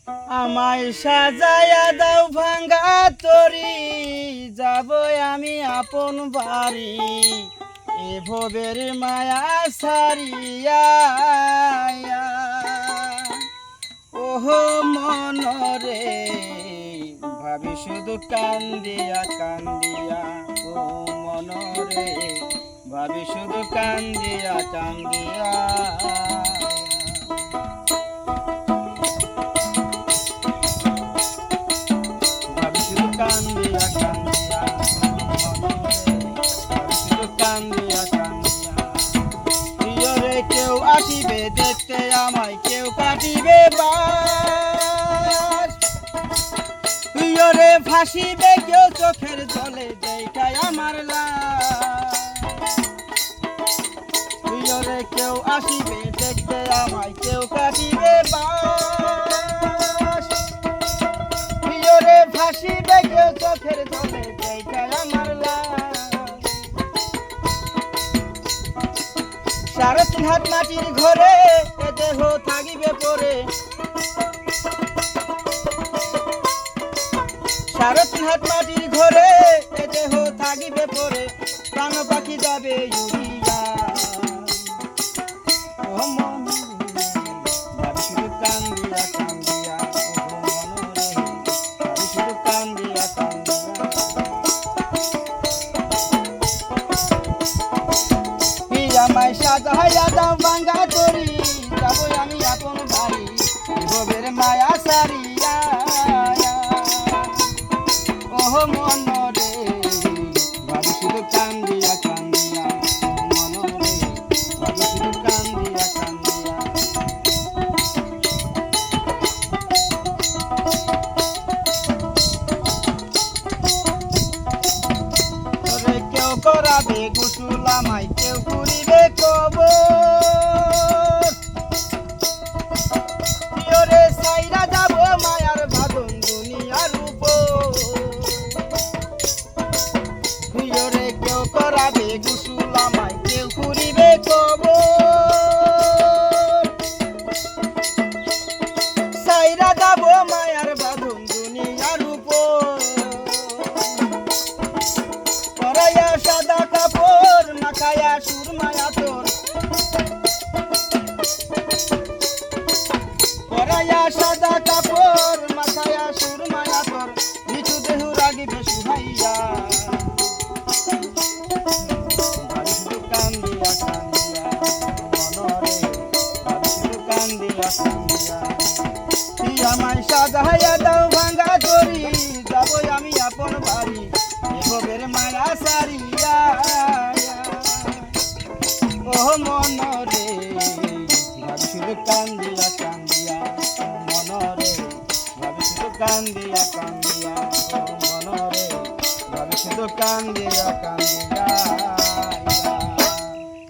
আমায় সাজায়া দাও ভাঙ্গা তরি, যাব আমি আপন বাড়ি এ ভবের মায়া সারিয়া। ওহো মনরে ভাবি শুধু কান্দিয়া কান্দিয়া, ও মনরে ভাবি শুধু কান্দিয়া কান্দিয়া। ভাবি শুধু কান্দিয়া কান্দিয়া, ভাবি শুধু কান্দিয়া কান্দিয়া। প্রিয়রে কেউ আসিবে দেখতে আমায়, কেউ কাটিবে বাস। প্রিয়রে ভাসিবে কেউ চোখের জলে, দেখায় আমার লাশ। প্রিয়রে কেউ আসিবে দেখতে আমায়, কেউ কাটিবে বাস। প্রিয়রে ভাসিবে কেউ চোখের জলে, দেখায় আমার লাশ। সাড়ে তিন হাত মাটির ঘরে এ দেহ থাকিবে পরে, সাড়ে তিন হাত মাটির ঘরে এ দেহ থাকিবে পরে, প্রাণ পাখি যাবে উড়িয়া। ও মনরে ভাবি শুধু কান্দিয়া কান্দিয়া, ও মনরে ভাবি শুধু কান্দিয়া কান্দিয়া। আমায় সাজাইয়া দাও ভাঙ্গা তরি, যাব আমি আপন বাড়ি ভবের মায়া সারিয়া। ওহো মনরে ভাবি শুধু কান্দিয়া কান্দিয়া, মনরে ভাবি শুধু কান্দিয়া কান্দিয়া। ওরে কেউ করাবে গোসল আমায়, কেউ করিবে কবর। প্রিয়রে সাইরা যাব মায়ার বাঁধন দুনিয়ার উপর। প্রিয়রে কেউ করাবে গোসল আমায়, কেউ করিবে কবর। সাইরা যাব মায়ার বাঁধন দুনিয়ার উপর। পরাইয়া সাদা কাপড় মাখায়া সুরমায়া তোর, পরাইয়া সাদা কাপড় মাখায়া সুরমায়া তোর, নিচু দেহ রাগিবে সুহাইয়া। ভাবি শুধু কান্দিয়া কান্দিয়া, মনরে ভাবি শুধু কান্দিয়া কান্দিয়া। তুই আমায় সাজাইয়া দাও ভাঙ্গা তরি, যাব আমি আপন বাড়ি এ ভবের মায়া সারিয়া। ও মনরে ভাবি শুধু কান্দিয়া কান্দিয়া, মনরে ভাবি শুধু কান্দিয়া কান্দিয়া, মনরে ভাবি শুধু কান্দিয়া কান্দিয়া।